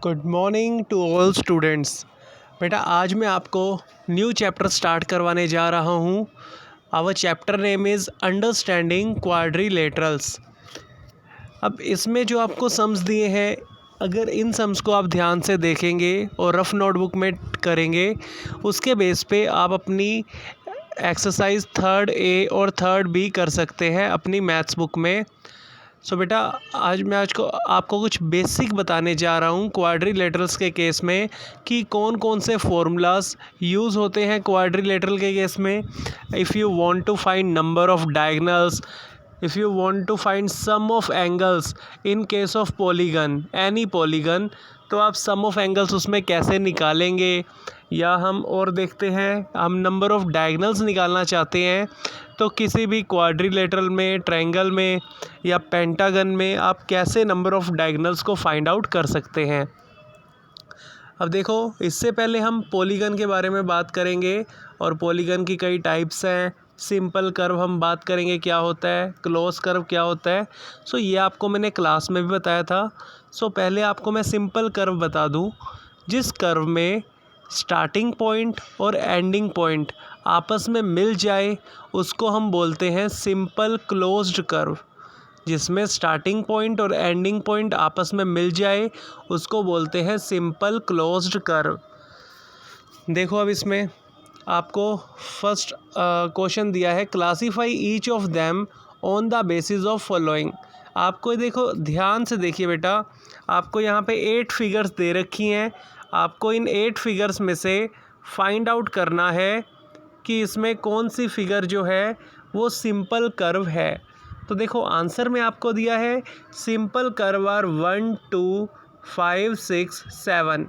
Good morning to all students. बेटा आज मैं आपको न्यू चैप्टर स्टार्ट करवाने जा रहा हूँ। Our chapter name is understanding quadrilaterals. अब इसमें जो आपको सम्स दिए हैं, अगर इन सम्स को आप ध्यान से देखेंगे और रफ़ नोटबुक में करेंगे, उसके बेस पे आप अपनी एक्सरसाइज 3rd A और 3rd B कर सकते हैं अपनी मैथ्स बुक में। सो बेटा आज मैं आपको कुछ बेसिक बताने जा रहा हूँ क्वाड्रिलेटरल्स के केस में कि कौन कौन से फॉर्मूलाज यूज़ होते हैं क्वाड्रिलेटरल के केस में। If you want to find number of diagonals, if you want to find sum of angles in case of polygon, any polygon, तो आप सम ऑफ एंगल्स उसमें कैसे निकालेंगे। या हम और देखते हैं, हम नंबर ऑफ डायगोनल्स निकालना चाहते हैं तो किसी भी क्वाड्रिलेटरल में, ट्रायंगल में या पेंटागन में आप कैसे नंबर ऑफ डायगोनल्स को फाइंड आउट कर सकते हैं। अब देखो, इससे पहले हम पॉलीगन के बारे में बात करेंगे और पॉलीगन की कई टाइप्स हैं। सिंपल कर्व हम बात करेंगे क्या होता है, क्लोज कर्व क्या होता है। सो ये आपको मैंने क्लास में भी बताया था। सो पहले आपको मैं सिंपल कर्व बता दूं, जिस कर्व में स्टार्टिंग पॉइंट और एंडिंग पॉइंट आपस में मिल जाए उसको हम बोलते हैं सिंपल क्लोज्ड कर्व। जिसमें स्टार्टिंग पॉइंट और एंडिंग पॉइंट आपस में मिल जाए उसको बोलते हैं सिंपल क्लोज्ड कर्व। देखो अब इसमें आपको फर्स्ट क्वेश्चन दिया है, classify each of them on the basis of following. आपको देखो, ध्यान से देखिए बेटा, आपको यहाँ पे 8 फिगर्स दे रखी हैं। आपको इन 8 फिगर्स में से फाइंड आउट करना है कि इसमें कौन सी फिगर जो है वो सिंपल कर्व है। तो देखो आंसर में आपको दिया है सिंपल कर्व आर 1 2 5 6 7।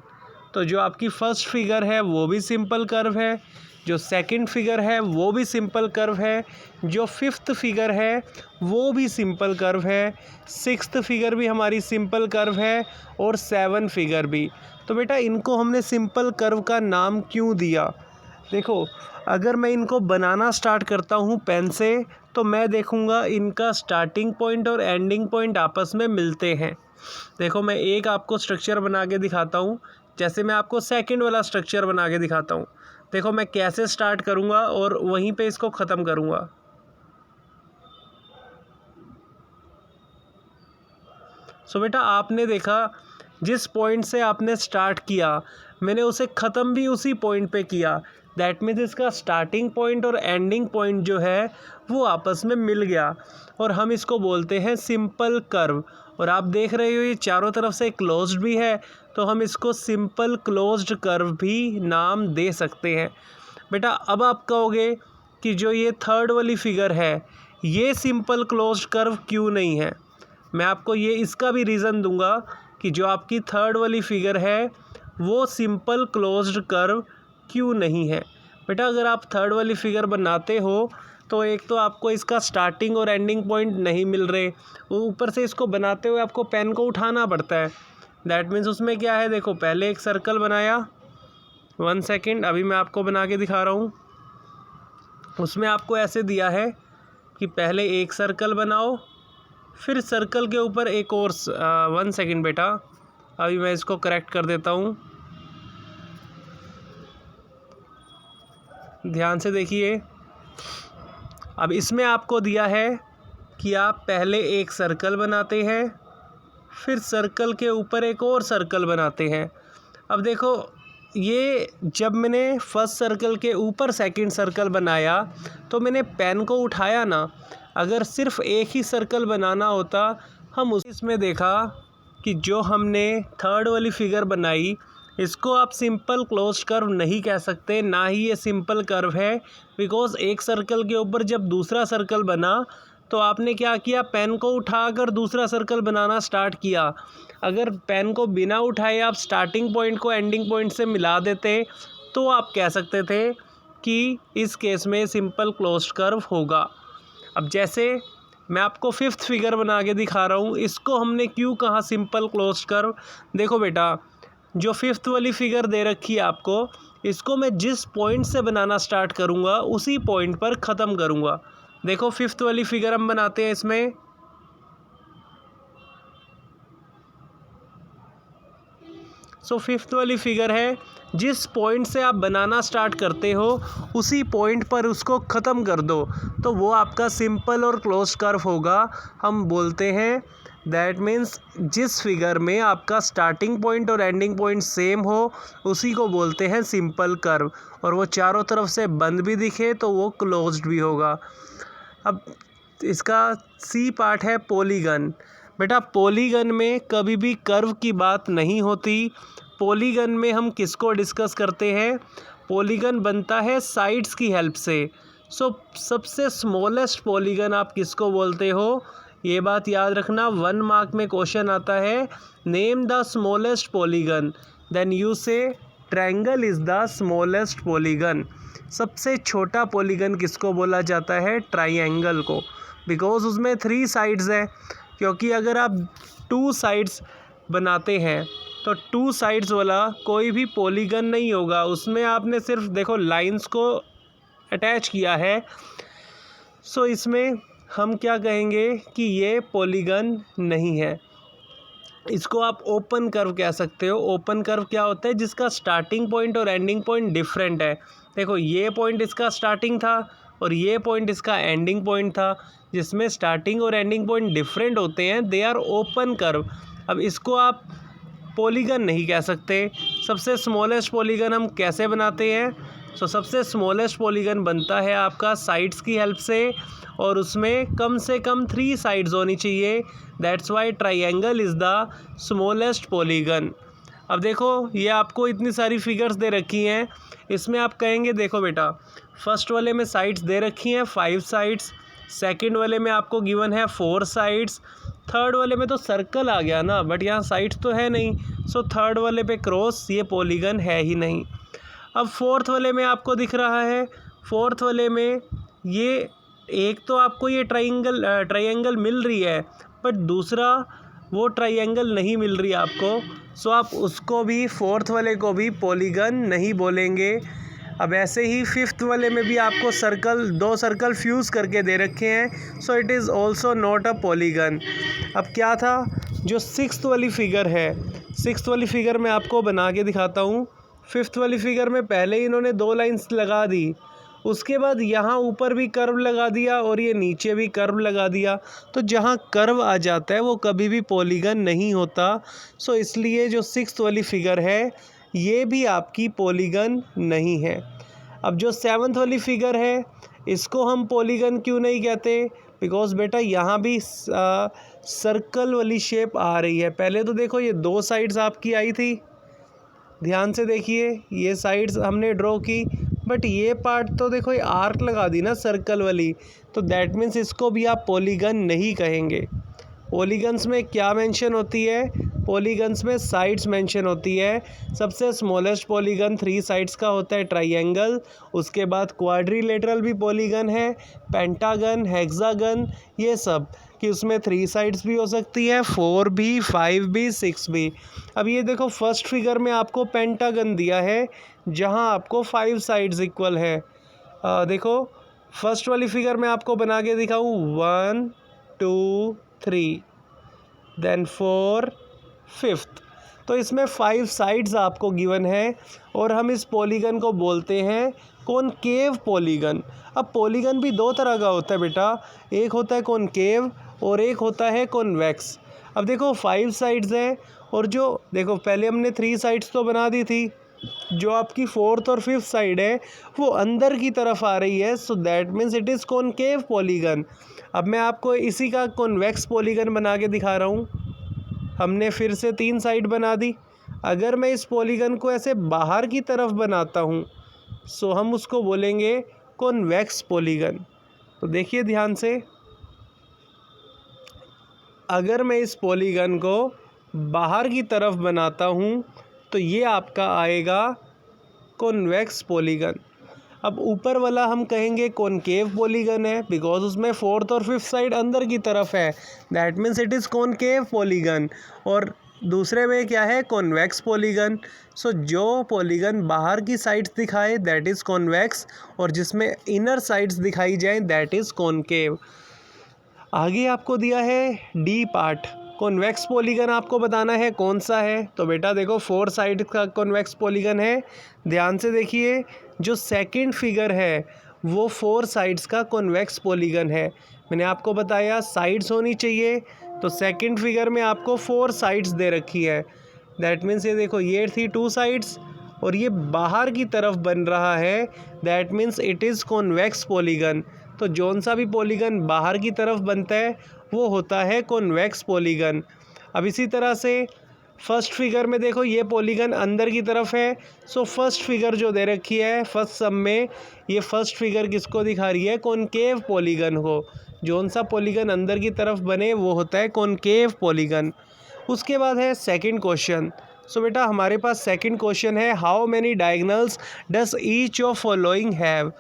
तो जो आपकी फर्स्ट फिगर है वो भी सिंपल कर्व है, जो सेकंड फिगर है वो भी सिंपल कर्व है, जो फिफ्थ फिगर है वो भी सिंपल कर्व है, सिक्स्थ फिगर भी हमारी सिंपल कर्व है और 7 फिगर भी। तो बेटा इनको हमने सिंपल कर्व का नाम क्यों दिया। देखो, अगर मैं इनको बनाना स्टार्ट करता हूँ पेन से, तो मैं देखूँगा इनका स्टार्टिंग पॉइंट और एंडिंग पॉइंट आपस में मिलते हैं। देखो मैं एक आपको स्ट्रक्चर बना के दिखाता हूँ, जैसे मैं आपको सेकंड वाला स्ट्रक्चर बना के दिखाता हूँ। देखो मैं कैसे स्टार्ट करूँगा और वहीं पे इसको ख़त्म करूँगा। सो बेटा आपने देखा, जिस पॉइंट से आपने स्टार्ट किया मैंने उसे ख़त्म भी उसी पॉइंट पे किया। दैट मीन्स इसका स्टार्टिंग पॉइंट और एंडिंग पॉइंट जो है वो आपस में मिल गया और हम इसको बोलते हैं सिंपल कर्व। और आप देख रहे हो ये चारों तरफ से क्लोज्ड भी है, तो हम इसको सिंपल क्लोज्ड कर्व भी नाम दे सकते हैं। बेटा अब आप कहोगे कि जो ये थर्ड वाली फिगर है ये सिंपल क्लोज्ड कर्व क्यों नहीं है। मैं आपको ये इसका भी रीज़न दूंगा कि जो आपकी थर्ड वाली फिगर है वो सिंपल क्लोज्ड कर्व क्यों नहीं है। बेटा अगर आप थर्ड वाली फिगर बनाते हो तो एक तो आपको इसका स्टार्टिंग और एंडिंग पॉइंट नहीं मिल रहे, ऊपर से इसको बनाते हुए आपको पेन को उठाना पड़ता है। दैट मीन्स उसमें क्या है, देखो पहले एक सर्कल बनाया, 1 सेकेंड, अभी मैं आपको बना के दिखा रहा हूँ। उसमें आपको ऐसे दिया है कि पहले एक सर्कल बनाओ, फिर सर्कल के ऊपर एक और 1 सेकेंड बेटा, अभी मैं इसको करेक्ट कर देता हूँ, ध्यान से देखिए। अब इसमें आपको दिया है कि आप पहले एक सर्कल बनाते हैं, फिर सर्कल के ऊपर एक और सर्कल बनाते हैं। अब देखो ये जब मैंने फर्स्ट सर्कल के ऊपर सेकंड सर्कल बनाया तो मैंने पेन को उठाया ना, अगर सिर्फ एक ही सर्कल बनाना होता हम इसमें देखा कि जो हमने थर्ड वाली फिगर बनाई इसको आप सिंपल क्लोज्ड कर्व नहीं कह सकते, ना ही ये सिंपल कर्व है। बिकॉज एक सर्कल के ऊपर जब दूसरा सर्कल बना तो आपने क्या किया, पेन को उठाकर दूसरा सर्कल बनाना स्टार्ट किया। अगर पेन को बिना उठाए आप स्टार्टिंग पॉइंट को एंडिंग पॉइंट से मिला देते तो आप कह सकते थे कि इस केस में सिंपल क्लोज्ड कर्व होगा। अब जैसे मैं आपको फिफ्थ फिगर बना के दिखा रहा हूँ, इसको हमने क्यों कहा सिंपल क्लोज्ड कर्व। देखो बेटा, जो फिफ्थ वाली फिगर दे रखी है आपको, इसको मैं जिस पॉइंट से बनाना स्टार्ट करूँगा उसी पॉइंट पर ख़त्म करूँगा। देखो फिफ्थ वाली फिगर हम बनाते हैं, इसमें सो फिफ्थ वाली फिगर है, जिस पॉइंट से आप बनाना स्टार्ट करते हो उसी पॉइंट पर उसको ख़त्म कर दो, तो वो आपका सिंपल और क्लोज कर्व होगा। हम बोलते हैं दैट मीन्स जिस फिगर में आपका स्टार्टिंग पॉइंट और एंडिंग पॉइंट सेम हो उसी को बोलते हैं सिंपल कर्व, और वो चारों तरफ से बंद भी दिखे तो वो क्लोज्ड भी होगा। अब इसका सी पार्ट है पॉलीगन। बेटा पॉलीगन में कभी भी कर्व की बात नहीं होती। पॉलीगन में हम किसको डिस्कस करते हैं? पॉलीगन बनता है साइड्स की हेल्प से। सो सबसे स्मॉलेस्ट पॉलीगन आप किसको बोलते हो? ये बात याद रखना, 1 मार्क में क्वेश्चन आता है, name the smallest polygon, then you say triangle is the smallest polygon. सबसे छोटा पॉलीगन किसको बोला जाता है? ट्रायंगल को, बिकॉज उसमें 3 साइड्स हैं। क्योंकि अगर आप 2 साइड्स बनाते हैं तो 2 साइड्स वाला कोई भी पॉलीगन नहीं होगा, उसमें आपने सिर्फ देखो लाइंस को अटैच किया है। सो इसमें हम क्या कहेंगे कि ये पॉलीगन नहीं है। इसको आप ओपन कर्व कह सकते हो। ओपन कर्व क्या होता है? जिसका स्टार्टिंग पॉइंट और एंडिंग पॉइंट डिफरेंट है। देखो ये पॉइंट इसका स्टार्टिंग था और ये पॉइंट इसका एंडिंग पॉइंट था, जिसमें स्टार्टिंग और एंडिंग पॉइंट डिफरेंट होते हैं, दे आर ओपन कर्व। अब इसको आप पॉलीगन नहीं कह सकते। सबसे स्मॉलेस्ट पॉलीगन हम कैसे बनाते हैं? सो सबसे स्मॉलेस्ट पॉलीगन बनता है आपका साइड्स की हेल्प से, और उसमें कम से कम 3 साइड्स होनी चाहिए। That's why triangle is the smallest polygon. अब देखो ये आपको इतनी सारी फिगर्स दे रखी हैं, इसमें आप कहेंगे देखो बेटा फर्स्ट वाले में साइड्स दे रखी हैं 5 साइड्स, सेकंड वाले में आपको गिवन है 4 साइड्स, थर्ड वाले में तो सर्कल आ गया ना, बट यहाँ साइड्स तो है नहीं। सो थर्ड वाले पे क्रॉस, ये पॉलीगन है ही नहीं। अब फोर्थ वाले में आपको दिख रहा है, फोर्थ वाले में ये एक तो आपको ये ट्रायंगल मिल रही है, बट दूसरा वो ट्रायंगल नहीं मिल रही आपको। सो आप उसको भी, फोर्थ वाले को भी पॉलीगन नहीं बोलेंगे। अब ऐसे ही फिफ्थ वाले में भी आपको दो सर्कल फ्यूज़ करके दे रखे हैं, so it is also not a polygon. अब क्या था? जो सिक्स्थ वाली फिगर है, सिक्स्थ वाली फिगर मैं आपको बना के दिखाता हूँ। फिफ्थ वाली फिगर में पहले ही इन्होंने 2 लाइंस लगा दी, उसके बाद यहाँ ऊपर भी कर्व लगा दिया और ये नीचे भी कर्व लगा दिया। तो जहाँ कर्व आ जाता है वो कभी भी पॉलीगन नहीं होता। सो इसलिए जो सिक्स्थ वाली फिगर है ये भी आपकी पॉलीगन नहीं है। अब जो सेवन्थ वाली फिगर है इसको हम पॉलीगन क्यों नहीं कहते? बिकॉज बेटा यहाँ भी सर्कल वाली शेप आ रही है। पहले तो देखो ये 2 साइड्स आपकी आई थी, ध्यान से देखिए ये साइड्स हमने ड्रॉ की, बट ये पार्ट तो देखो ये आर्क लगा दी ना सर्कल वाली, तो दैट मीन्स इसको भी आप पॉलीगन नहीं कहेंगे। पॉलीगन्स में क्या मेंशन होती है? पॉलीगन्स में साइड्स मेंशन होती है। सबसे स्मॉलेस्ट पॉलीगन 3 साइड्स का होता है ट्रायंगल, उसके बाद क्वाड्रिलेटरल भी पॉलीगन है, पेंटागन, हेक्सागन, ये सब कि उसमें 3 साइड्स भी हो सकती है, 4 भी, 5 भी, 6 भी। अब ये देखो फर्स्ट फिगर में आपको पेंटागन दिया है जहां आपको 5 साइड्स इक्वल है। देखो फर्स्ट वाली फिगर में आपको बना के दिखाऊं, 1 2 3 देन 4 5th, तो इसमें 5 साइड्स आपको गिवन है और हम इस पॉलीगन को बोलते हैं कॉनकेव पॉलीगन। अब पॉलीगन भी 2 तरह का होता है बेटा, एक होता है कॉनकेव और एक होता है कॉन्वेक्स। अब देखो 5 साइड्स हैं और जो देखो पहले हमने 3 साइड्स तो बना दी थी, जो आपकी 4th और 5th साइड है वो अंदर की तरफ आ रही है, so that means it is concave polygon. अब मैं आपको इसी का कॉन्वेक्स पॉलीगन बना के दिखा रहा हूँ। हमने फिर से 3 साइड बना दी। अगर मैं इस पॉलीगन को ऐसे बाहर की तरफ बनाता हूँ सो हम उसको बोलेंगे कॉन्वेक्स पॉलीगन। तो देखिए ध्यान से, अगर मैं इस पॉलीगन को बाहर की तरफ बनाता हूँ तो ये आपका आएगा कॉन्वेक्स पॉलीगन। अब ऊपर वाला हम कहेंगे कॉनकेव पॉलीगन है बिकॉज उसमें 4th और 5th साइड अंदर की तरफ है, that means it is concave polygon. और दूसरे में क्या है? Convex polygon. सो जो पॉलीगन बाहर की साइड्स दिखाए दैट इज़ कॉन्वेक्स, और जिसमें इनर साइड्स दिखाई जाए दैट इज़ कॉनकेव। आगे आपको दिया है डी पार्ट, कॉन्वेक्स पॉलीगन आपको बताना है कौन सा है। तो बेटा देखो 4 साइड का कॉन्वेक्स पॉलीगन है। ध्यान से देखिए, जो सेकंड फिगर है वो 4 साइड्स का कॉन्वेक्स पॉलीगन है। मैंने आपको बताया साइड्स होनी चाहिए, तो सेकंड फिगर में आपको 4 साइड्स दे रखी है। दैट मीन्स ये देखो, ये थी 2 साइड्स और ये बाहर की तरफ बन रहा है, that means it is convex polygon. तो जौन सा भी पॉलीगन बाहर की तरफ बनता है वो होता है कॉन्वेक्स पॉलीगन। अब इसी तरह से फर्स्ट फिगर में देखो, ये पॉलीगन अंदर की तरफ है। सो फर्स्ट फिगर जो दे रखी है फर्स्ट सम में, ये फर्स्ट फिगर किसको दिखा रही है? कॉनकेव पॉलीगन को। जौन सा पॉलीगन अंदर की तरफ बने वो होता है कॉनकेव पॉलीगन। उसके बाद है सेकंड क्वेश्चन। सो बेटा हमारे पास सेकंड क्वेश्चन है, how many diagonals does each of following have.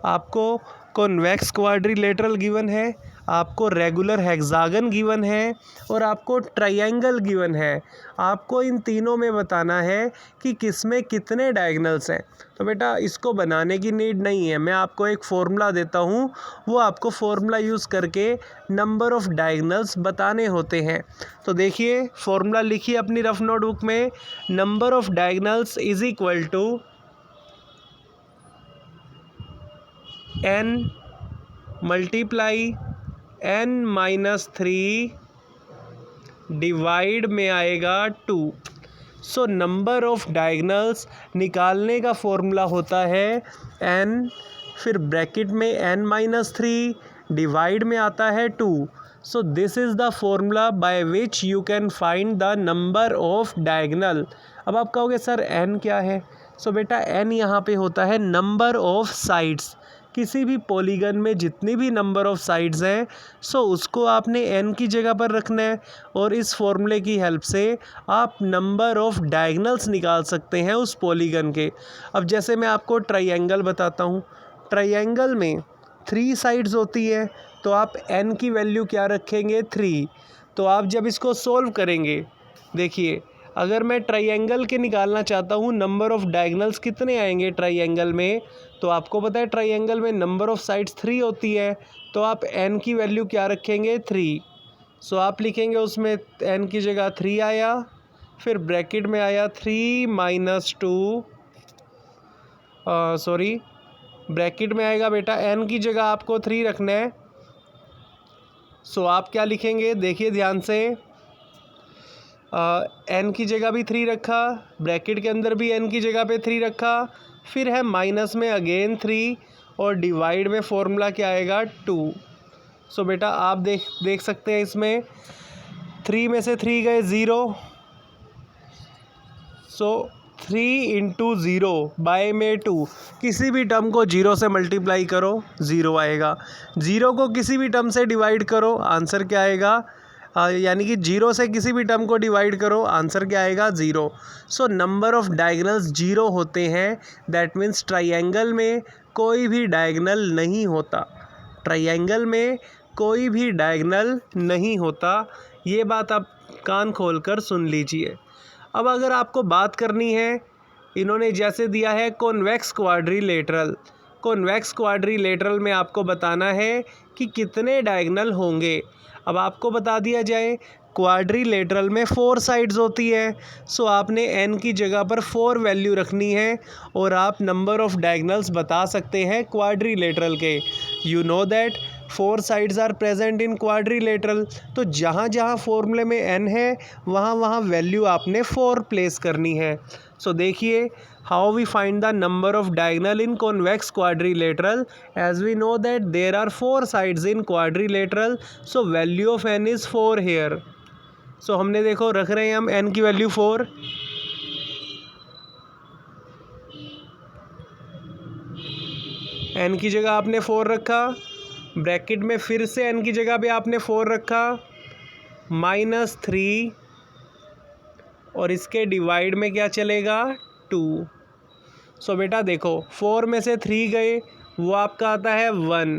आपको कॉन्वेक्स क्वाड्रिलेटरल गिवन है, आपको रेगुलर हेक्सागन गिवन है और आपको ट्रायंगल गिवन है। आपको इन तीनों में बताना है कि किस में कितने डायगोनल्स हैं। तो बेटा इसको बनाने की नीड नहीं है, मैं आपको एक फ़ॉर्मूला देता हूँ, वो आपको फ़ॉर्मूला यूज़ करके नंबर ऑफ़ डायगोनल्स बताने होते हैं। तो देखिए फ़ॉर्मूला लिखिए अपनी रफ नोटबुक में, number of diagonals is equal to n multiply n-3 divide में आएगा 2। सो नंबर ऑफ़ डायगोनल्स निकालने का फॉर्मूला होता है n, फिर ब्रैकेट में n-3 डिवाइड में आता है 2। So this is the formula by which you can find the number of diagonal. अब आप कहोगे सर n क्या है? सो बेटा n यहाँ पे होता है नंबर ऑफ़ साइड्स। किसी भी पॉलीगन में जितनी भी नंबर ऑफ़ साइड्स हैं, सो उसको आपने n की जगह पर रखना है और इस फॉर्मूले की हेल्प से आप नंबर ऑफ़ डायगोनल्स निकाल सकते हैं उस पॉलीगन के। अब जैसे मैं आपको ट्रायंगल बताता हूँ, ट्रायंगल में 3 साइड्स होती है, तो आप n की वैल्यू क्या रखेंगे? 3। तो आप जब इसको सोल्व करेंगे, देखिए अगर मैं ट्रायंगल के निकालना चाहता हूँ नंबर ऑफ़ डायगोनल्स कितने आएंगे ट्रायंगल में, तो आपको पता है ट्रायंगल में नंबर ऑफ़ साइड्स 3 होती है, तो आप n की वैल्यू क्या रखेंगे? 3। सो आप लिखेंगे उसमें n की जगह 3 आया, फिर ब्रैकेट में आया 3 - 2, सॉरी ब्रैकेट में आएगा बेटा n की जगह आपको 3 रखना है। सो आप क्या लिखेंगे? देखिए ध्यान से, n की जगह भी 3 रखा, ब्रैकेट के अंदर भी n की जगह पे 3 रखा, फिर है माइनस में अगेन 3 और डिवाइड में फॉर्मूला क्या आएगा? 2। सो बेटा आप देख सकते हैं इसमें 3 में से 3 गए 0, सो 3 × 0 बाय में 2। किसी भी टर्म को 0 से मल्टीप्लाई करो 0 आएगा, 0 को किसी भी टर्म से डिवाइड करो, आंसर क्या आएगा? यानी कि 0 से किसी भी टर्म को डिवाइड करो, आंसर क्या आएगा? 0। सो नंबर ऑफ़ डायगोनल्स 0 होते हैं। दैट मीन्स ट्रायंगल में कोई भी डायगोनल नहीं होता, ट्रायंगल में कोई भी डायगोनल नहीं होता। ये बात आप कान खोल कर सुन लीजिए। अब अगर आपको बात करनी है, इन्होंने जैसे दिया है कॉन्वेक्स क्वाड्रिलेटरल, कॉन्वेक्स क्वाड्रिलेटरल में आपको बताना है कि कितने डायगोनल होंगे। अब आपको बता दिया जाए क्वाड्रिलेटरल में 4 साइड्स होती है, सो आपने n की जगह पर 4 वैल्यू रखनी है और आप नंबर ऑफ़ डायगोनल्स बता सकते हैं क्वाड्रिलेटरल के। You know that 4 sides are present in quadrilateral. तो जहाँ जहाँ फॉर्मूले में n है वहाँ वहाँ वैल्यू आपने 4 प्लेस करनी है। सो देखिए how we find the number of diagonal in convex quadrilateral, as we know that there are 4 sides in quadrilateral, so value of n is 4 here। so हमने देखो रख रहे हैं हम n की वैल्यू 4, n की जगह आपने 4 रखा, ब्रैकेट में फिर से n की जगह पे आपने 4 रखा, -3 और इसके डिवाइड में क्या चलेगा? 2। सो बेटा देखो 4 में से 3 गए, वो आपका आता है 1,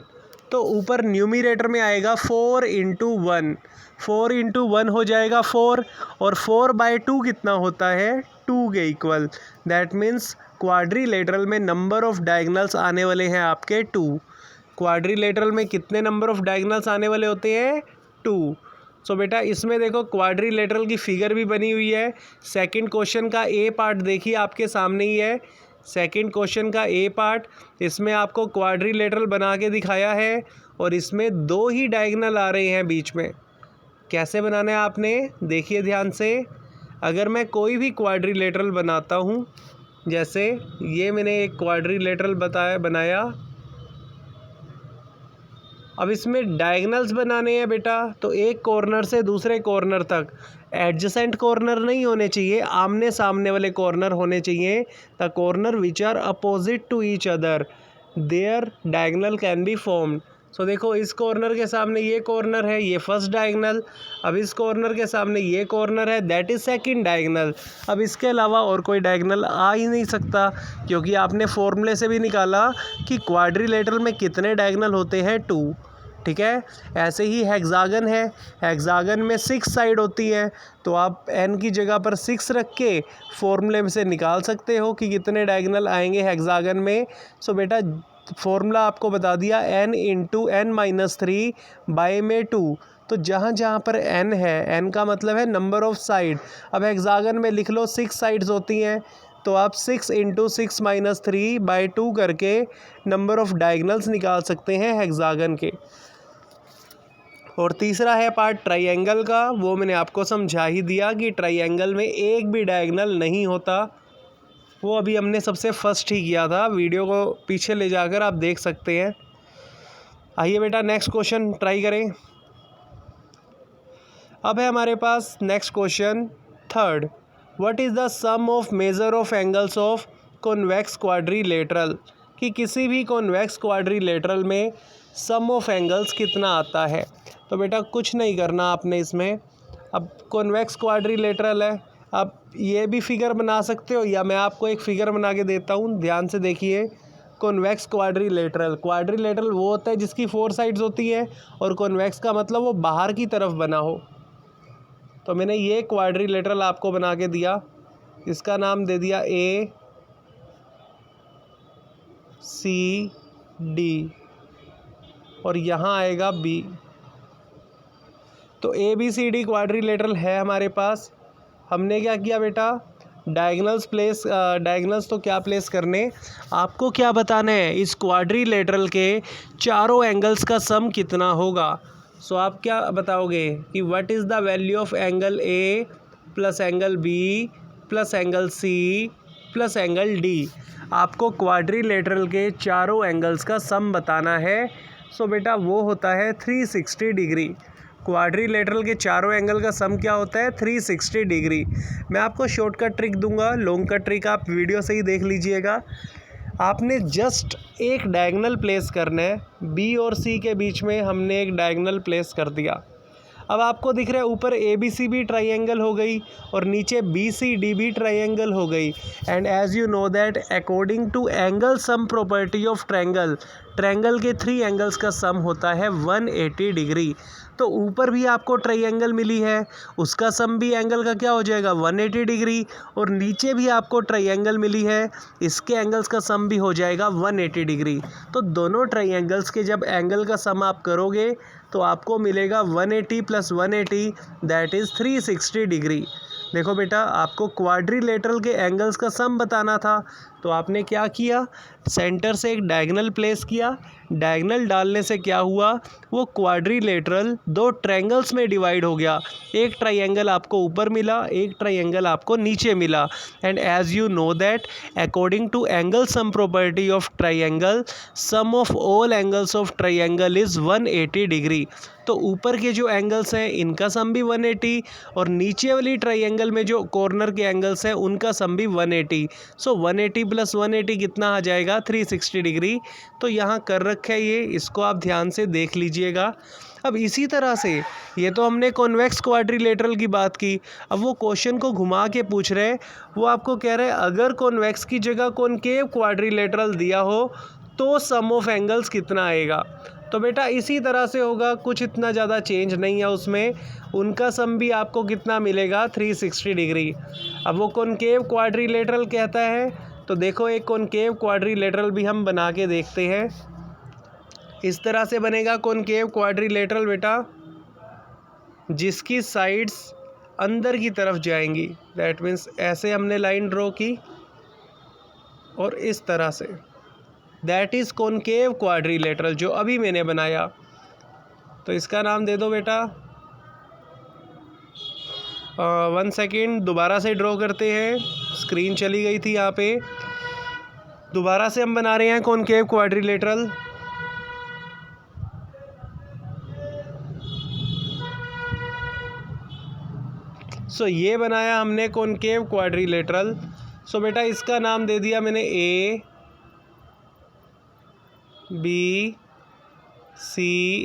तो ऊपर न्यूमरेटर में आएगा 4 × 1, 4 × 1 हो जाएगा 4, और 4/2 कितना होता है? 2 के इक्वल। दैट मीन्स क्वाड्रिलेटरल में नंबर ऑफ़ डायगोनल्स आने वाले हैं आपके 2। क्वाड्रिलेटरल में कितने नंबर ऑफ़ डायगोनल्स आने वाले होते हैं? 2। सो बेटा इसमें देखो क्वाड्रिलेटरल की फिगर भी बनी हुई है। सेकंड क्वेश्चन का ए पार्ट देखिए आपके सामने ही है। सेकंड क्वेश्चन का ए पार्ट, इसमें आपको क्वाड्रिलेटरल बना के दिखाया है और इसमें 2 ही डायगोनल आ रहे हैं बीच में। कैसे बनाना है आपने देखिए ध्यान से। अगर मैं कोई भी क्वाड्रिलेटरल बनाता हूँ, जैसे ये मैंने एक क्वाड्रिलेटरल बनाया, अब इसमें डायगोनल्स बनाने हैं बेटा, तो एक कॉर्नर से दूसरे कॉर्नर तक एडजेसेंट कॉर्नर नहीं होने चाहिए, आमने सामने वाले कॉर्नर होने चाहिए। The corner which are opposite to each other there diagonal can be formed. So देखो इस कॉर्नर के सामने ये कॉर्नर है, ये फर्स्ट डायगोनल। अब इस कॉर्नर के सामने ये कॉर्नर है, दैट इज़ सेकंड डायगोनल। अब इसके अलावा और कोई डायगोनल आ ही नहीं सकता, क्योंकि आपने फॉर्मूले से भी निकाला कि क्वाड्रिलेटरल में कितने डायगोनल होते हैं, 2। ठीक है, ऐसे ही हेक्सागन है, हेक्सागन में 6 साइड होती है, तो आप n की जगह पर 6 रख के फॉर्मूले में से निकाल सकते हो कि कितने डायगोनल आएंगे हेक्सागन में। सो बेटा फॉर्मूला आपको बता दिया, n इंटू n-3 बाई में 2। तो जहाँ जहाँ पर n है, n का मतलब है नंबर ऑफ साइड। अब हेक्सागन में लिख लो 6 साइड्स होती हैं, तो आप 6 इंटू 6-3 बाई 2 करके नंबर ऑफ डायगोनल्स निकाल सकते हैं हेक्सागन के। और तीसरा है पार्ट ट्राइंगल का, वो मैंने आपको समझा ही दिया कि ट्राइंगल में एक भी डायगोनल नहीं होता। वो अभी हमने सबसे फर्स्ट ही किया था, वीडियो को पीछे ले जाकर आप देख सकते हैं। आइए बेटा नेक्स्ट क्वेश्चन ट्राई करें। अब है हमारे पास next question third, what is the sum of measure of angles of convex quadrilateral, कि किसी भी कॉन्वेक्स क्वाड्रिलेटरल में सम ऑफ एंगल्स कितना आता है। तो बेटा कुछ नहीं करना आपने इसमें। अब कॉन्वेक्स क्वाड्रिलेटरल है, आप ये भी फिगर बना सकते हो या मैं आपको एक फ़िगर बना के देता हूँ, ध्यान से देखिए। कॉन्वेक्स क्वाड्रिलेटरल, क्वाड्रिलेटरल वो होता है जिसकी 4 साइड्स होती है, और कॉन्वेक्स का मतलब वो बाहर की तरफ बना हो। तो मैंने ये क्वाड्रिलेटरल आपको बना के दिया, इसका नाम दे दिया A C D और यहाँ आएगा B। तो ABCD क्वाड्रिलेटरल है हमारे पास। हमने क्या किया बेटा, डायगोनल्स तो क्या प्लेस करने, आपको क्या बताना है, इस क्वाड्रिलेटरल के चारों एंगल्स का सम कितना होगा। सो आप क्या बताओगे कि what is the value of angle A plus angle B plus angle C plus angle D। आपको क्वाड्रिलेटरल के चारों एंगल्स का सम बताना है। सो बेटा वो होता है 360 डिग्री। क्वाड्रिलेटरल के चारों एंगल का सम क्या होता है, 360 डिग्री। मैं आपको शॉर्टकट ट्रिक दूंगा, लॉन्ग कट ट्रिक आप वीडियो से ही देख लीजिएगा। आपने जस्ट एक डायगोनल प्लेस करना है, बी और सी के बीच में हमने एक डायगोनल प्लेस कर दिया। अब आपको दिख रहा है ऊपर ABC भी ट्राइंगल हो गई और नीचे BCD भी ट्राइंगल हो गई। And as you know that according to angle sum property of triangle के 3 एंगल्स का सम होता है 180 डिग्री। तो ऊपर भी आपको ट्रायंगल मिली है, उसका सम भी एंगल का क्या हो जाएगा 180 डिग्री, और नीचे भी आपको ट्रायंगल मिली है, इसके एंगल्स का सम भी हो जाएगा 180 डिग्री। तो दोनों ट्रायंगल्स के जब एंगल का सम आप करोगे तो आपको मिलेगा 180 प्लस 180 दैट इज़ 360 डिग्री। देखो बेटा आपको क्वाड्रिलेटरल के एंगल्स का सम बताना था, तो आपने क्या किया, सेंटर से एक डायगोनल प्लेस किया। डायगोनल डालने से क्या हुआ, वो क्वाड्रिलेटरल 2 ट्रायंगल्स में डिवाइड हो गया। एक ट्रायंगल आपको ऊपर मिला, एक ट्रायंगल आपको नीचे मिला। And as you know that according to angle sum property of triangle, sum of all angles of triangle is 180 degree. तो ऊपर के जो एंगल्स हैं इनका सम भी 180 और नीचे वाली ट्रायंगल में जो कॉर्नर के एंगल्स हैं उनका सम भी 180। सो 180 प्लस 180 कितना आ जाएगा 360 डिग्री। तो यहाँ कर रखा है ये, इसको आप ध्यान से देख लीजिएगा। अब इसी तरह से ये तो हमने कॉन्वेक्स क्वाड्रिलेटरल की बात की, अब वो क्वेश्चन को घुमा के पूछ रहे हैं, वो आपको कह रहे हैं अगर कॉन्वेक्स की जगह कॉनकेव क्वाड्रिलेटरल दिया हो तो सम ऑफ एंगल्स कितना आएगा। तो बेटा इसी तरह से होगा, कुछ इतना ज़्यादा चेंज नहीं है उसमें, उनका सम भी आपको कितना मिलेगा 360 डिग्री। अब वो कॉनकेव क्वाड्रिलेटरल कहता है, तो देखो एक कॉनकेव क्वाड्रिलेटरल भी हम बना के देखते हैं। इस तरह से बनेगा कॉनकेव क्वाड्रिलेटरल बेटा। जिसकी साइड्स अंदर की तरफ जाएंगी। दैट मीन्स ऐसे हमने लाइन ड्रॉ की और इस तरह से, दैट इज़ कॉनकेव क्वाड्रिलेटरल जो अभी मैंने बनाया। तो इसका नाम दे दो बेटा, 1 सेकेंड, दोबारा से ड्रॉ करते हैं। स्क्रीन चली गई थी यहाँ पे, दोबारा से हम बना रहे हैं कॉनकेव क्वाड्रिलेटरल। सो ये बनाया हमने कॉनकेव क्वाड्रिलेटरल। सो बेटा इसका नाम दे दिया मैंने A, B, C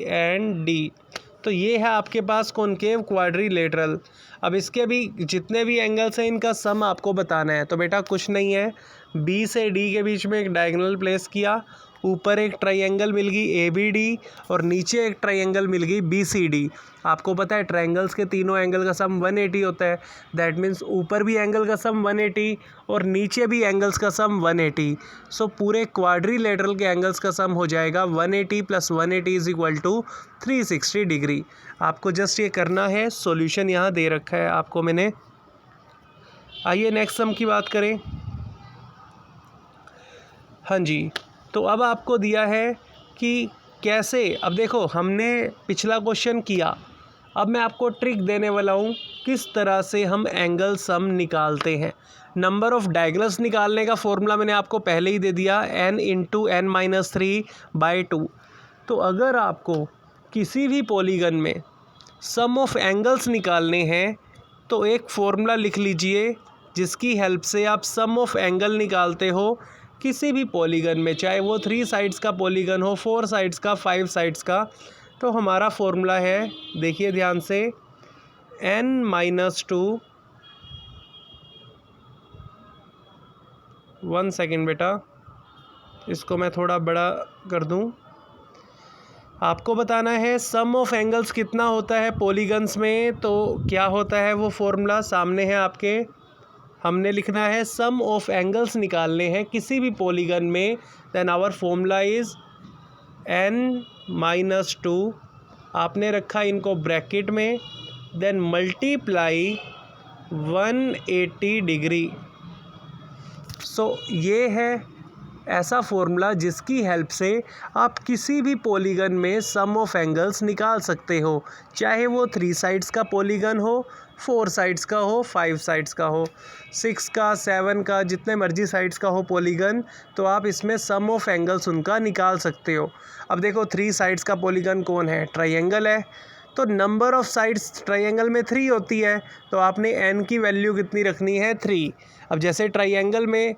and D। तो ये है आपके पास कॉनकेव क्वाड्रिलेटरल। अब इसके भी जितने भी एंगल्स हैं इनका सम आपको बताना है। तो बेटा कुछ नहीं है, B से D के बीच में एक डायगोनल प्लेस किया, ऊपर एक ट्रायंगल मिल गई ABD और नीचे एक ट्रायंगल मिल गई BCD। आपको पता है ट्रायंगल्स के तीनों एंगल का सम 180 होता है। दैट मीन्स ऊपर भी एंगल का सम 180 और नीचे भी एंगल्स का सम 180। सो पूरे क्वाड्रिलेटरल के एंगल्स का सम हो जाएगा 180 + 180 = 360 डिग्री। आपको जस्ट ये करना है, सॉल्यूशन यहाँ दे रखा है आपको मैंने। आइए नेक्स्ट सम की बात करें। हाँ जी, तो अब आपको दिया है कि कैसे, अब देखो हमने पिछला क्वेश्चन किया, अब मैं आपको ट्रिक देने वाला हूँ किस तरह से हम एंगल सम निकालते हैं। नंबर ऑफ़ डायगोनल्स निकालने का फॉर्मूला मैंने आपको पहले ही दे दिया, n × n-3/2। तो अगर आपको किसी भी पॉलीगन में सम ऑफ एंगल्स निकालने हैं तो एक फ़ॉर्मूला लिख लीजिए जिसकी हेल्प से आप सम ऑफ एंगल निकालते हो किसी भी पॉलीगन में, चाहे वो 3 साइड्स का पॉलीगन हो, 4 साइड्स का, 5 साइड्स का। तो हमारा फॉर्मूला है, देखिए ध्यान से, n-2, 1 सेकेंड बेटा, इसको मैं थोड़ा बड़ा कर दूं। आपको बताना है सम ऑफ एंगल्स कितना होता है पॉलीगन्स में, तो क्या होता है वो फॉर्मूला सामने है आपके। हमने लिखना है सम ऑफ एंगल्स निकालने हैं किसी भी पॉलीगन में, then our formula is n-2, आपने रखा इनको ब्रैकेट में, देन मल्टीप्लाई 180 डिग्री। सो ये है ऐसा फॉर्मूला जिसकी हेल्प से आप किसी भी पॉलीगन में सम ऑफ एंगल्स निकाल सकते हो, चाहे वो 3 साइड्स का पॉलीगन हो, 4 साइड्स का हो, 5 साइड्स का हो, 6 का, 7 का, जितने मर्जी साइड्स का हो पॉलीगन, तो आप इसमें सम ऑफ एंगल्स उनका निकाल सकते हो। अब देखो 3 साइड्स का पॉलीगन कौन है, ट्रायंगल है, तो नंबर ऑफ़ साइड्स ट्रायंगल में 3 होती है, तो आपने n की वैल्यू कितनी रखनी है, 3। अब जैसे ट्रायंगल में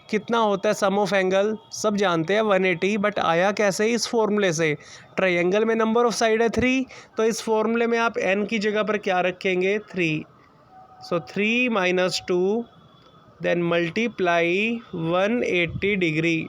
कितना होता है सम ऑफ एंगल, सब जानते हैं 180, बट आया कैसे, इस फॉर्मूले से। ट्रायंगल में नंबर ऑफ़ साइड है 3, तो इस फॉर्मूले में आप n की जगह पर क्या रखेंगे, 3। सो 3 - 2 देन मल्टीप्लाई 180 डिग्री।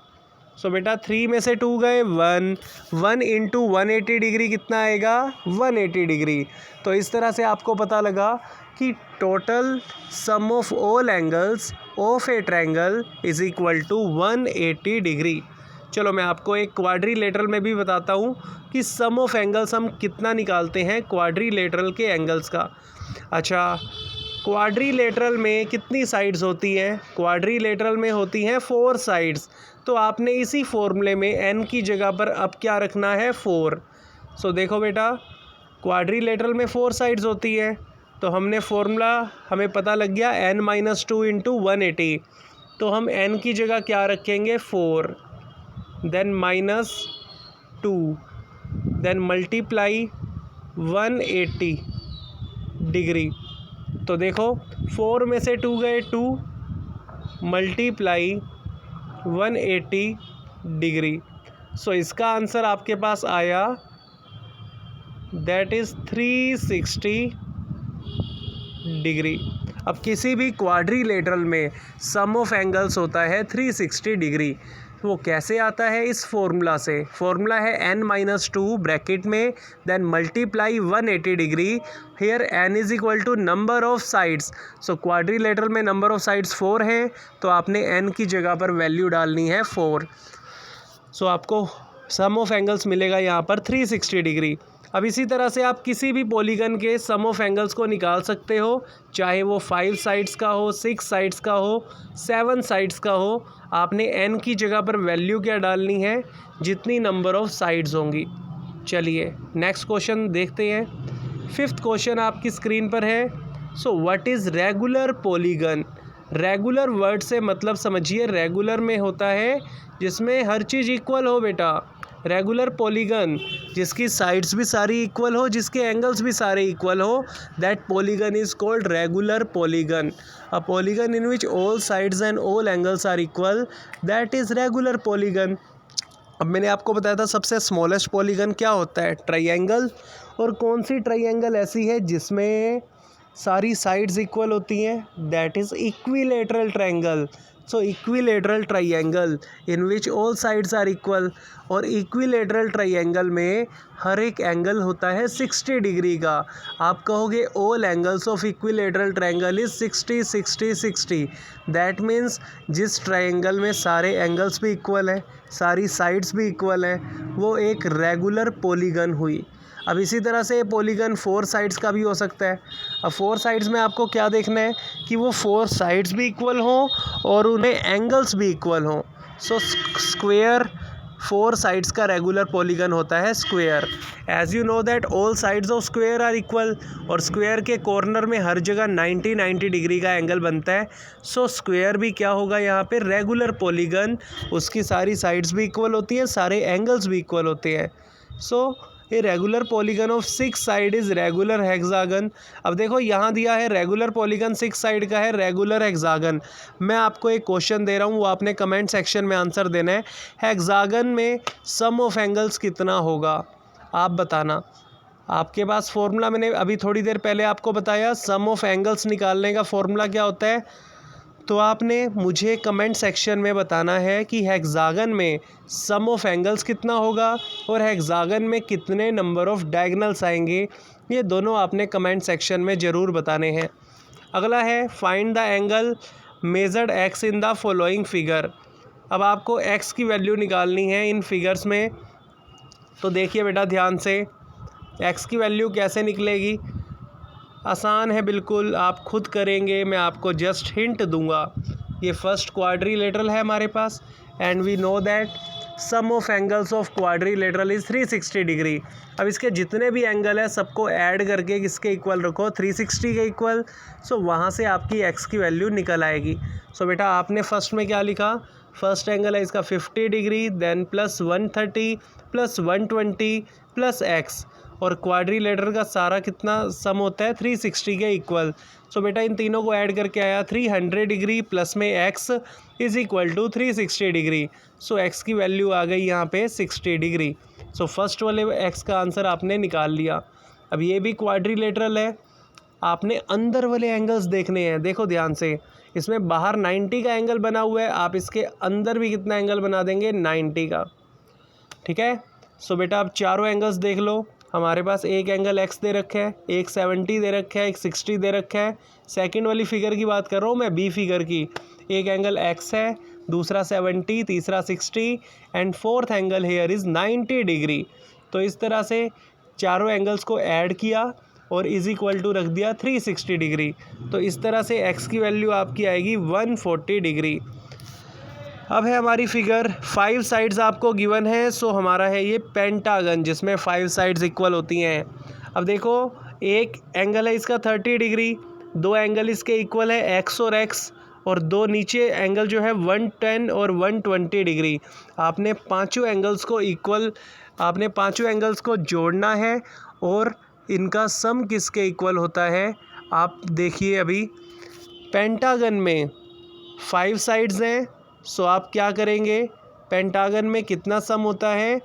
सो बेटा 3 में से 2 गए 1, 1 × 180 डिग्री कितना आएगा, 180 डिग्री। तो इस तरह से आपको पता लगा कि total sum of all angles of a triangle is equal to 180 degree. चलो मैं आपको एक क्वाड्रिलेटरल में भी बताता हूँ कि सम ऑफ एंगल्स हम कितना निकालते हैं क्वाड्रिलेटरल के एंगल्स का। अच्छा, क्वाड्रिलेटरल में कितनी साइड्स होती हैं, क्वाड्रिलेटरल में होती हैं 4 साइड्स। तो आपने इसी फॉर्मूले में n की जगह पर अब क्या रखना है, 4। सो देखो बेटा क्वाड्रिलेटरल में 4 साइड्स होती है, तो हमने फॉर्मूला हमें पता लग गया n-2 × 180। तो हम n की जगह क्या रखेंगे, 4, देन -2, देन मल्टीप्लाई 180 डिग्री। तो देखो 4 में से 2 गए 2, मल्टीप्लाई 180 डिग्री। सो इसका आंसर आपके पास आया, दैट इज़ 360 डिग्री। अब किसी भी क्वाड्रिलेटरल में सम ऑफ एंगल्स होता है 360 डिग्री। वो कैसे आता है, इस फॉर्मूला से। फॉर्मूला है n-2 ब्रैकेट में, then multiply 180 degree. Here n is equal to number of sides. So quadrilateral में नंबर ऑफ़ साइड्स 4 हैं, तो आपने n की जगह पर वैल्यू डालनी है 4। सो आपको सम ऑफ एंगल्स मिलेगा यहाँ पर 360 डिग्री। अब इसी तरह से आप किसी भी पॉलीगन के सम ऑफ एंगल्स को निकाल सकते हो, चाहे वो 5 साइड्स का हो, 6 साइड्स का हो, 7 साइड्स का हो। आपने n की जगह पर वैल्यू क्या डालनी है, जितनी नंबर ऑफ साइड्स होंगी। चलिए नेक्स्ट क्वेश्चन देखते हैं। 5th क्वेश्चन आपकी स्क्रीन पर है। So what is regular polygon. Regular word से मतलब समझिए, रेगुलर में होता है जिसमें हर चीज़ इक्वल हो बेटा। रेगुलर पॉलीगन जिसकी साइड्स भी सारी इक्वल हो, जिसके एंगल्स भी सारे इक्वल हो, that polygon is called regular polygon. A polygon in which all sides and all angles are equal, that is regular polygon. अब मैंने आपको बताया था सबसे स्मॉलेस्ट पॉलीगन क्या होता है, ट्रायंगल। और कौन सी ट्रायंगल ऐसी है जिसमें सारी साइड्स इक्वल होती हैं, that is equilateral triangle. So equilateral triangle in which all sides are equal. और इक्विलेटरल ट्रायंगल में हर एक एंगल होता है 60 डिग्री का। आप कहोगे all angles of equilateral triangle is 60 60 60। That means जिस ट्रायंगल में सारे एंगल्स भी इक्वल हैं, सारी साइड्स भी इक्वल हैं, वो एक रेगुलर पॉलीगन हुई। अब इसी तरह से पॉलीगन 4 साइड्स का भी हो सकता है। अब 4 साइड्स में आपको क्या देखना है कि वो 4 साइड्स भी इक्वल हों और उन्हें एंगल्स भी इक्वल हों। सो स्क्वेयर 4 साइड्स का रेगुलर पॉलीगन होता है square. As you know that all sides of square are equal, और स्क्वेयर के कॉर्नर में हर जगह 90 डिग्री का एंगल बनता है। सो स्क्वेयर भी क्या होगा यहाँ पे, रेगुलर पॉलीगन। उसकी सारी साइड्स भी इक्वल होती हैं, सारे एंगल्स भी इक्वल होते हैं। So a regular polygon of 6 side is regular hexagon. अब देखो यहाँ दिया है रेगुलर पॉलीगन 6 साइड का है रेगुलर हेक्सागन। मैं आपको एक क्वेश्चन दे रहा हूँ, वो आपने कमेंट सेक्शन में आंसर देना है। हेक्सागन में सम ऑफ एंगल्स कितना होगा, आप बताना। आपके पास फॉर्मूला मैंने अभी थोड़ी देर पहले आपको बताया, सम ऑफ एंगल्स निकालने का फॉर्मूला क्या होता है। तो आपने मुझे कमेंट सेक्शन में बताना है कि हेक्सागन में सम ऑफ एंगल्स कितना होगा और हेक्सागन में कितने नंबर ऑफ डायगोनल्स आएंगे। ये दोनों आपने कमेंट सेक्शन में ज़रूर बताने हैं। अगला है find the angle measured x in the following figure. अब आपको एक्स की वैल्यू निकालनी है इन फिगर्स में। तो देखिए बेटा ध्यान से, एक्स की वैल्यू कैसे निकलेगी। आसान है बिल्कुल, आप खुद करेंगे, मैं आपको जस्ट हिंट दूंगा। ये फर्स्ट क्वाड्रिलेटरल है हमारे पास, and we know that sum of angles of quadrilateral is 360 degree. अब इसके जितने भी एंगल है सबको ऐड करके किसके इक्वल रखो, 360 के इक्वल। सो वहाँ से आपकी एक्स की वैल्यू निकल आएगी। सो बेटा आपने फर्स्ट में क्या लिखा, फर्स्ट एंगल है इसका 50 degree, then plus 130 plus 120 plus x, और क्वाड्रिलेटरल का सारा कितना सम होता है 360 के इक्वल। सो बेटा इन तीनों को ऐड करके आया 300 डिग्री प्लस में x is equal to 360 degree. So x की वैल्यू आ गई यहाँ पे 60 डिग्री। सो फर्स्ट वाले एक्स का आंसर आपने निकाल लिया। अब ये भी क्वाड्रिलेटरल है, आपने अंदर वाले एंगल्स देखने हैं। देखो ध्यान से, इसमें बाहर 90 का एंगल बना हुआ है, आप इसके अंदर भी कितना एंगल बना देंगे 90 का। ठीक है। सो बेटा आप चारों एंगल्स देख लो। हमारे पास एक एंगल एक्स दे रखा है, एक 70 दे रखा है, एक 60 दे रखा है। सेकंड वाली फिगर की बात कर रहा हूँ मैं, बी फिगर की। एक एंगल एक्स है, दूसरा 70, तीसरा 60 and fourth angle here is 90 degree. तो इस तरह से चारों एंगल्स को ऐड किया और इज इक्वल टू रख दिया 360 डिग्री। तो इस तरह से एक्स की वैल्यू आपकी आएगी 140 डिग्री। अब है हमारी फिगर, 5 साइड्स आपको गिवन है। सो हमारा है ये पेंटागन जिसमें 5 साइड्स इक्वल होती हैं। अब देखो एक एंगल है इसका 30 डिग्री, दो एंगल इसके इक्वल है एक्स और एक्स, और दो नीचे एंगल जो है 110 और 120 डिग्री। आपने पांचों एंगल्स को जोड़ना है और इनका सम किसके इक्वल होता है आप देखिए। अभी पेंटागन में 5 साइड्स हैं। सो आप क्या करेंगे, पेंटागन में कितना सम होता है,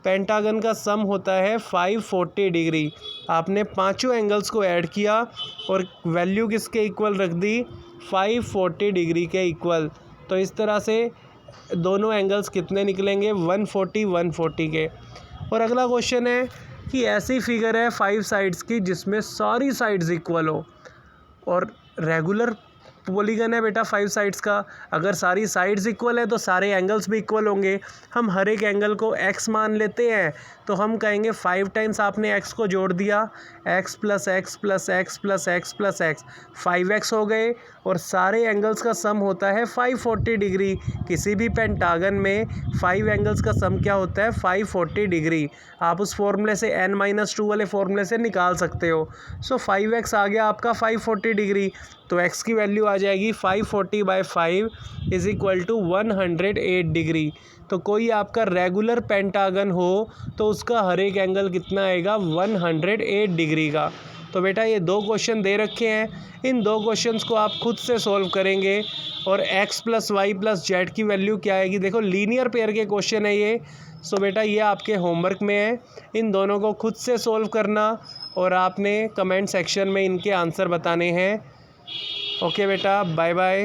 पेंटागन का सम होता है 540 डिग्री। आपने पांचों एंगल्स को ऐड किया और वैल्यू किसके इक्वल रख दी, 540 डिग्री के इक्वल। तो इस तरह से दोनों एंगल्स कितने निकलेंगे, 140 के। और अगला क्वेश्चन है कि ऐसी फिगर है 5 साइड्स की जिसमें सारी साइड्स इक्वल हो और रेगुलर पॉलीगन है बेटा 5 साइड्स का, अगर सारी साइड्स इक्वल है तो सारे एंगल्स भी इक्वल होंगे। हम हर एक एंगल को x मान लेते हैं, तो हम कहेंगे 5 टाइम्स आपने x को जोड़ दिया, x plus x plus x plus x plus x 5x हो गए, और सारे एंगल्स का सम होता है 540 डिग्री। किसी भी पेंटागन में 5 एंगल्स का सम क्या होता है 540 डिग्री। आप उस फॉर्मूले से n-2 वाले फॉर्मूले से निकाल सकते हो। सो 5x आ गया आपका 540 डिग्री, तो x की वैल्यू आ जाएगी 540/5 इज़ इक्वल टू 108 डिग्री। तो कोई आपका रेगुलर पेंटागन हो तो उसका हर एक एंगल कितना आएगा 108 डिग्री का। तो बेटा ये 2 क्वेश्चन दे रखे हैं, इन 2 क्वेश्चंस को आप खुद से सॉल्व करेंगे। और x plus y plus z की वैल्यू क्या आएगी, देखो लीनियर पेयर के क्वेश्चन है ये। सो बेटा ये आपके होमवर्क में है, इन दोनों को खुद से सॉल्व करना और आपने कमेंट सेक्शन में इनके आंसर बताने हैं। ओके बेटा, बाय बाय।